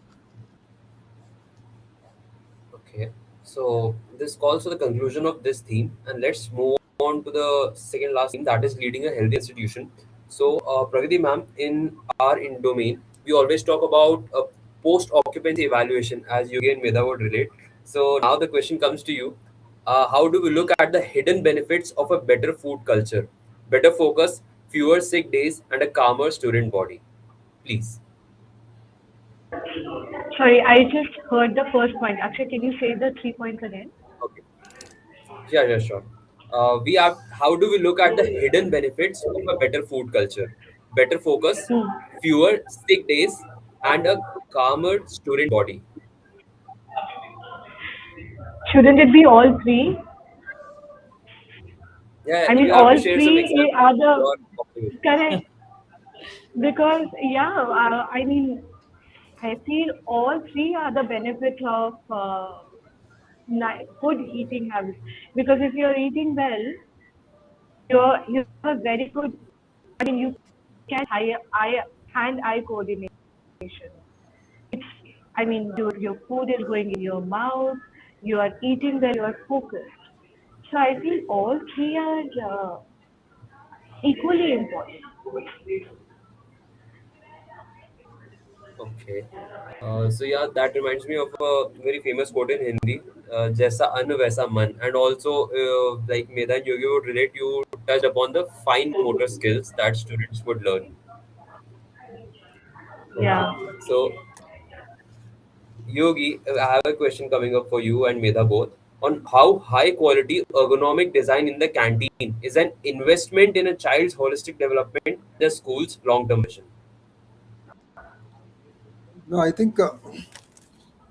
Okay, so this calls for the conclusion of this theme, and let's move on to the second last theme, that is leading a healthy institution. So, Pragati ma'am, in our in domain, we always talk about a post occupancy evaluation, as you and Meda would relate. So, now the question comes to you: how do we look at the hidden benefits of a better food culture, better focus, fewer sick days, and a calmer student body? Please. Sorry, I just heard the first point. Actually, can you say the 3 points again? Okay. Yeah, yeah, sure. We have. How do we look at the hidden benefits of a better food culture? Better focus, Hmm. fewer sick days, and a calmer student body. Shouldn't it be all three? Yeah, I mean, you have all to share some three examples are of the your optimism. correct because yeah, I mean, I feel all three are the benefits of good eating habits. Because if you're eating well, you have a very good. I mean, you can eye hand-eye coordination. It's, I mean, your food is going in your mouth. You are eating well. You are focused. So I feel all three are equally important. Okay. So yeah, that reminds me of a very famous quote in Hindi, "Jaisa ann vaisa man," and also like Meda and Yogi would relate. You touched upon the fine motor skills that students would learn. Okay. Yeah. So Yogi, I have a question coming up for you and Medha both on how high quality ergonomic design in the canteen is an investment in a child's holistic development, the school's long term vision. No, I think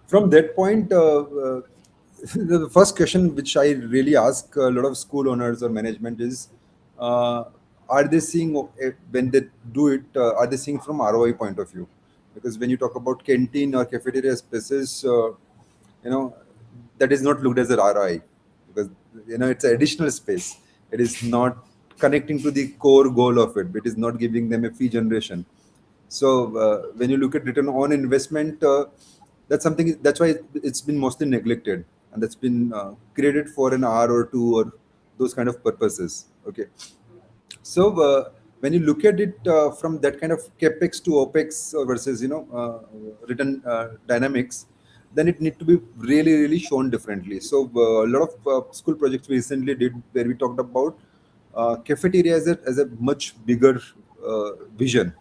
from that point, the first question which I really ask a lot of school owners or management is, uh, are they seeing when they do it? Are they seeing from ROI point of view? Because when you talk about canteen or cafeteria spaces, you know that is not looked as an ROI, because it's an additional space. It is not connecting to the core goal of it. It is not giving them a fee generation. So when you look at return on investment, that's something. That's why it's been mostly neglected, and that's been created for an hour or two or those kind of purposes. Okay, so when you look at it from that kind of capex to opex versus return dynamics, then it need to be really really shown differently. So a lot of school projects we recently did where we talked about cafeteria as a much bigger vision.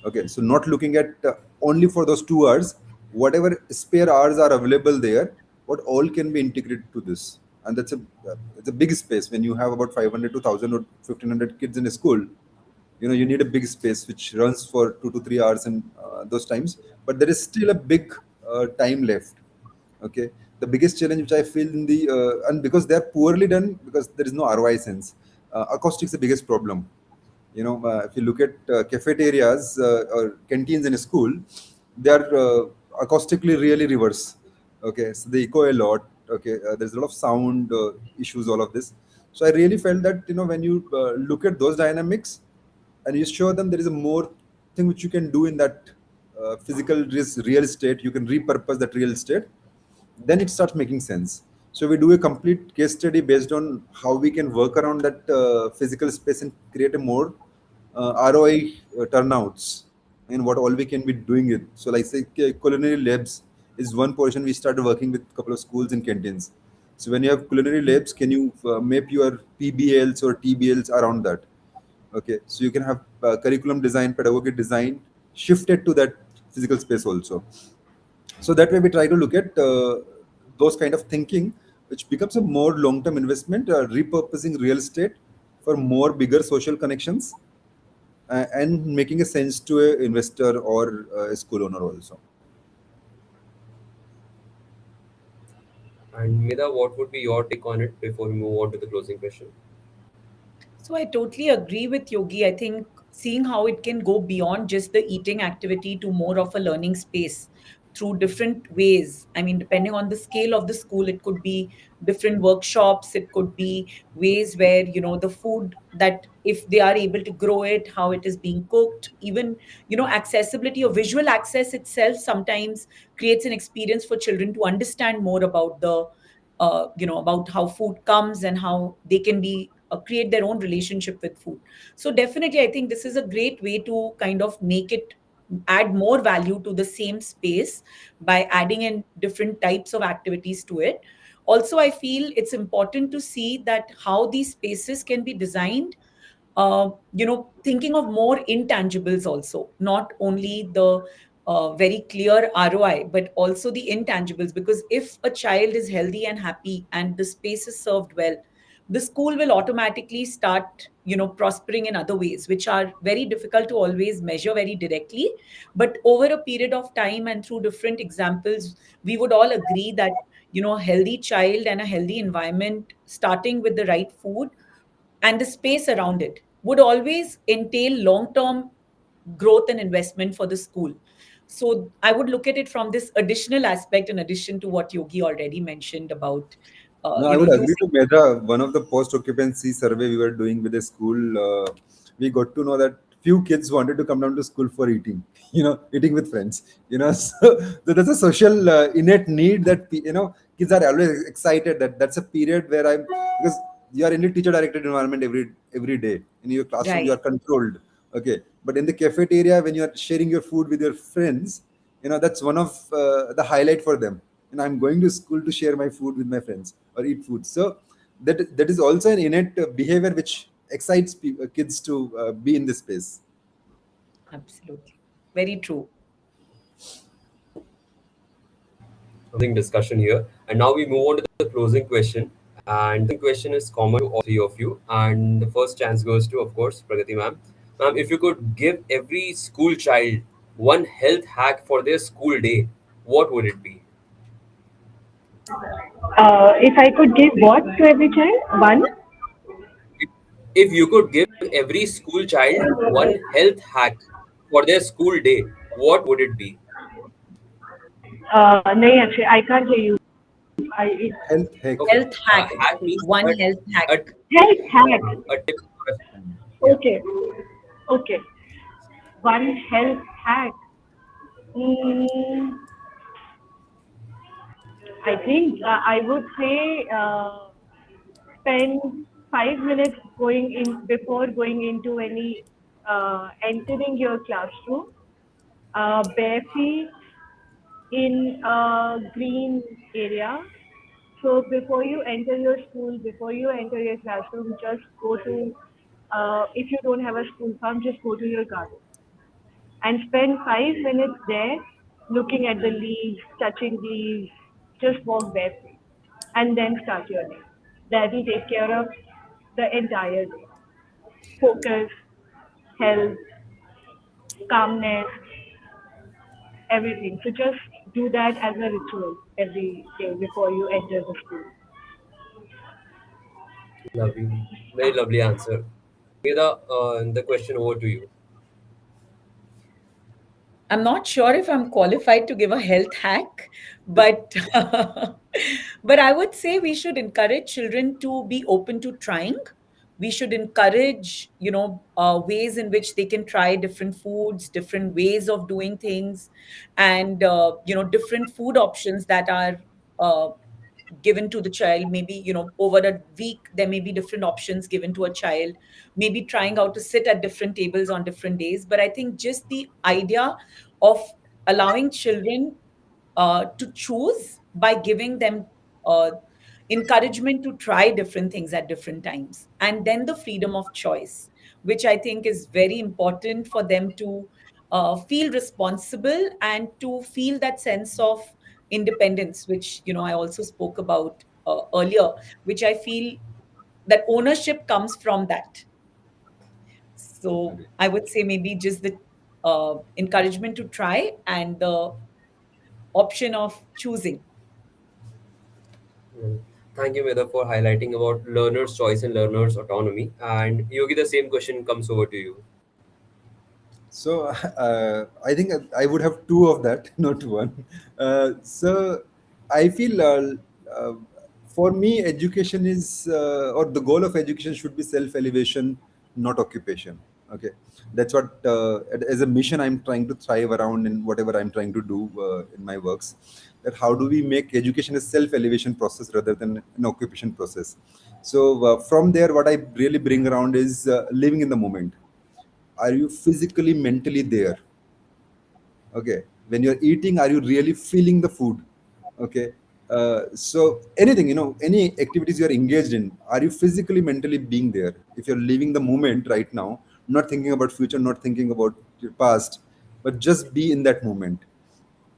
Okay, so not looking at only for those 2 hours, whatever spare hours are available there, what all can be integrated to this, and that's it's a big space. When you have about 500 to 1,000 or 1,500 kids in a school, you need a big space which runs for 2 to 3 hours in those times, but there is still a big time left. Okay, the biggest challenge which I feel in the and because they are poorly done, because there is no ROI sense. Acoustics is the biggest problem. If you look at cafeterias or canteens in a school, they are acoustically really reverse. Okay, so they echo a lot. Okay, there's a lot of sound issues, all of this. So I really felt that when you look at those dynamics and you show them there is a more thing which you can do in that physical real estate, you can repurpose that real estate, then it starts making sense. So we do a complete case study based on how we can work around that physical space and create a more ROI turnouts and what all we can be doing it. So like say culinary labs is one portion we started working with a couple of schools and canteens. So when you have culinary labs, can you map your PBLs or TBLs around that? Okay, so you can have curriculum design, pedagogic design shifted to that physical space also. So that way we try to look at those kind of thinking, which becomes a more long-term investment, repurposing real estate for more bigger social connections and making a sense to a investor or a school owner also. And Mida, what would be your take on it before we move on to the closing question? So I totally agree with Yogi. I think seeing how it can go beyond just the eating activity to more of a learning space through different ways. I mean, depending on the scale of the school, it could be different workshops, it could be ways where, the food that if they are able to grow it, how it is being cooked, even, accessibility or visual access itself sometimes creates an experience for children to understand more about about how food comes and how they can be create their own relationship with food. So definitely I think this is a great way to kind of make it add more value to the same space by adding in different types of activities to it. Also, I feel it's important to see that how these spaces can be designed, thinking of more intangibles also, not only the very clear ROI, but also the intangibles. Because if a child is healthy and happy and the space is served well, the school will automatically start, prospering in other ways, which are very difficult to always measure very directly. But over a period of time and through different examples, we would all agree that, a healthy child and a healthy environment, starting with the right food and the space around it, would always entail long term growth and investment for the school. So I would look at it from this additional aspect, in addition to what Yogi already mentioned about, No, I would agree using. to Mehta. One of the post occupancy survey we were doing with a school, we got to know that few kids wanted to come down to school for eating, eating with friends, so there's a social innate need that, kids are always excited that that's a period where because you are in a teacher directed environment every day. In your classroom, you are Right. controlled. Okay. But in the cafeteria, when you are sharing your food with your friends, that's one of the highlight for them. And I'm going to school to share my food with my friends or eat food. So that is also an innate behavior which excites kids to be in this space. Absolutely. Very true. Amazing discussion here. And now we move on to the closing question. And the question is common to all three of you. And the first chance goes to, of course, Pragati ma'am. Ma'am, if you could give every school child one health hack for their school day, what would it be? If I could give what to every child? One? If you could give every school child one health hack for their school day, what would it be? नहीं Akshay, I can't hear you. It's Health hack. Okay. Health hack. Hack means One health hack. a, health hack. a tip. Yeah. Okay, okay. One health hack. Mm, I think I would say spend 5 minutes going in before going into any entering your classroom, bare feet in a green area. So before you enter your school, before you enter your classroom, just go to, if you don't have a school farm, just go to your garden and spend 5 minutes there looking at the leaves, touching leaves, just walk barefoot and then start your day. That will take care of the entire day. Focus, health, calmness, everything. So just do that as a ritual every day before you enter the school. Lovely, very lovely answer. Mira, the question over to you. I'm not sure if I'm qualified to give a health hack, but but I would say we should encourage children to be open to trying. We should encourage, ways in which they can try different foods, different ways of doing things, and different food options that are given to the child. Maybe, over a week, there may be different options given to a child, maybe trying out to sit at different tables on different days. But I think just the idea of allowing children to choose by giving them uh, encouragement to try different things at different times, and then the freedom of choice, which I think is very important for them to feel responsible and to feel that sense of independence, which I also spoke about earlier, which I feel that ownership comes from that. So I would say maybe just the encouragement to try and the option of choosing. Mm. Thank you, Meda, for highlighting about learner's choice and learner's autonomy. And Yogi, the same question comes over to you. So I think I would have two of that, not one. So I feel uh, for me, education is, or the goal of education should be self-elevation, not occupation. Okay, that's what as a mission I'm trying to thrive around in whatever I'm trying to do in my works. That how do we make education a self-elevation process rather than an occupation process? So from there, what I really bring around is living in the moment. Are you physically mentally there? Okay, when you're eating, are you really feeling the food? Okay, so anything, any activities you're engaged in, are you physically mentally being there? If you're living the moment right now, not thinking about future, not thinking about your past, but just be in that moment.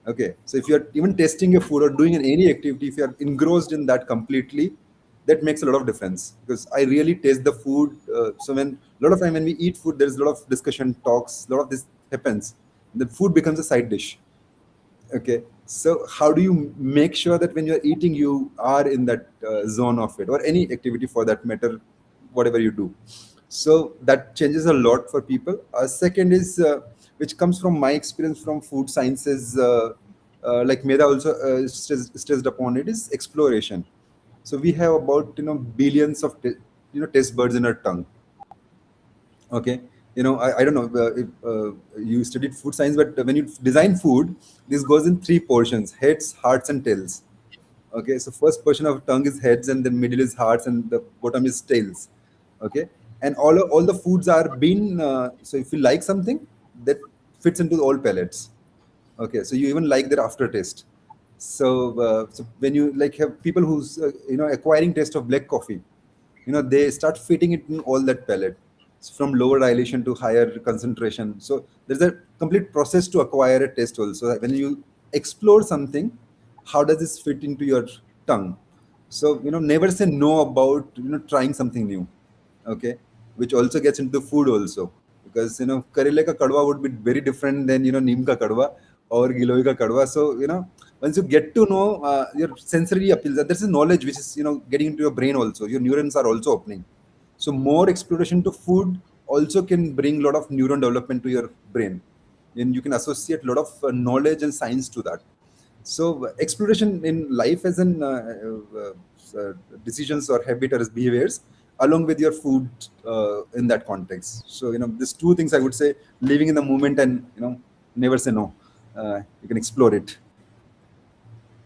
Okay, so if you're even testing your food or doing any activity, if you're engrossed in that completely, that makes a lot of difference, because I really taste the food. So when a lot of time when we eat food, there's a lot of discussion, talks, a lot of this happens. The food becomes a side dish. Okay, so how do you make sure that when you're eating, you are in that zone of it, or any activity for that matter, whatever you do? So that changes a lot for people. Second is which comes from my experience from food sciences, like Meda also stressed upon it, is exploration. So we have about billions of taste buds in our tongue. Okay, I don't know if you studied food science, but when you design food, this goes in three portions: heads, hearts, and tails. Okay, so first portion of tongue is heads, and then middle is hearts, and the bottom is tails. Okay, and all the foods are being so if you like something, that fits into all palates. Okay, so you even like their aftertaste. So when you like have people who's acquiring taste of black coffee, they start fitting it in all that palate, from lower dilation to higher concentration. So there's a complete process to acquire a taste also. When you explore something, how does this fit into your tongue? So never say no about trying something new. Okay, which also gets into food also, because karele ka kadwa would be very different than neem ka kadwa or giloi ka kadwa. So once you get to know your sensory appeals, there's a knowledge which is getting into your brain also. Your neurons are also opening. So more exploration to food also can bring a lot of neuron development to your brain, and you can associate a lot of knowledge and science to that. So exploration in life as in decisions or habit or behaviors, along with your food in that context. So these two things I would say: living in the moment and never say no. You can explore it,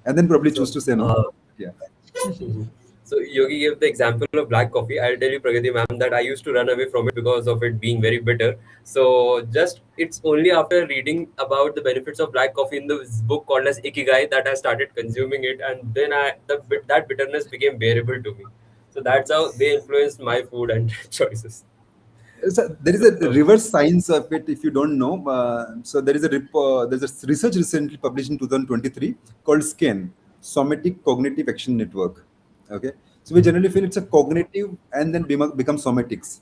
and then probably choose So, to say no. Yeah. mhm. So Yogi gave the example of black coffee. I'll tell you, Pragati ma'am, that I used to run away from it because of it being very bitter. So just it's only after reading about the benefits of black coffee in this book called as Ikigai that I started consuming it, and then that bitterness became bearable to me. So that's how they influenced my food and choices. So there is So, a reverse science of it if you don't know. So there's a research recently published in 2023 called SCAN, Somatic Cognitive Action Network. Okay, so we generally feel it's a cognitive and then become somatics,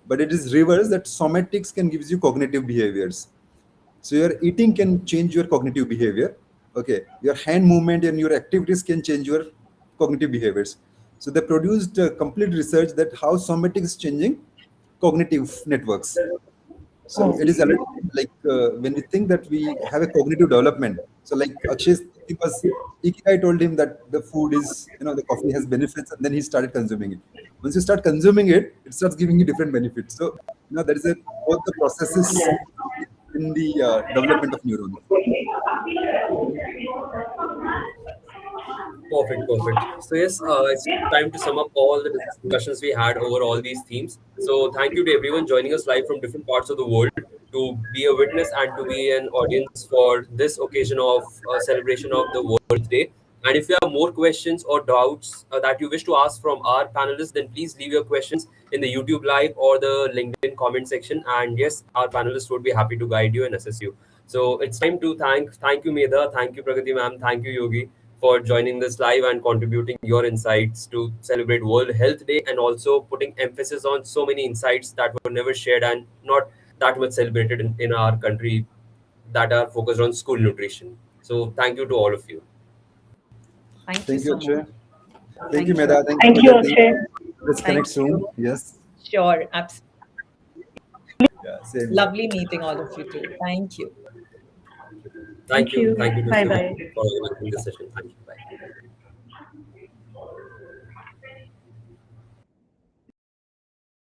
but it is reverse, that somatics can gives you cognitive behaviors. So your eating can change your cognitive behavior. Okay, your hand movement and your activities can change your cognitive behaviors. So they produced complete research that how somatics is changing cognitive networks. So it is already like when we think that we have a cognitive development. So like Akshay, because Ikigai told him that the food is, the coffee has benefits, and then he started consuming it. Once you start consuming it, it starts giving you different benefits. So there is a both the processes in the development of neurons. Perfect, perfect. So yes, it's time to sum up all the discussions we had over all these themes. So thank you to everyone joining us live from different parts of the world to be a witness and to be an audience for this occasion of celebration of the World Day. And if you have more questions or doubts that you wish to ask from our panelists, then please leave your questions in the YouTube live or the LinkedIn comment section. And yes, our panelists would be happy to guide you and assist you. So it's time to thank you Medha, thank you Pragati ma'am, thank you Yogi for joining this live and contributing your insights to celebrate World Health Day and also putting emphasis on so many insights that were never shared and not that much celebrated in our country that are focused on school nutrition. So thank you to all of you. Thank you Thank you, so much. Akshay. Thank you, Thank you. Medha. Thank you, Thank you, Pragati. Akshay. Let's connect Thank soon. you. Yes. Sure. Absolutely. Yeah, same here. Lovely meeting all of you too. Thank you. Thank Thank you. you. Thank you to Bye CIVOM bye. for organizing this session. Thank you.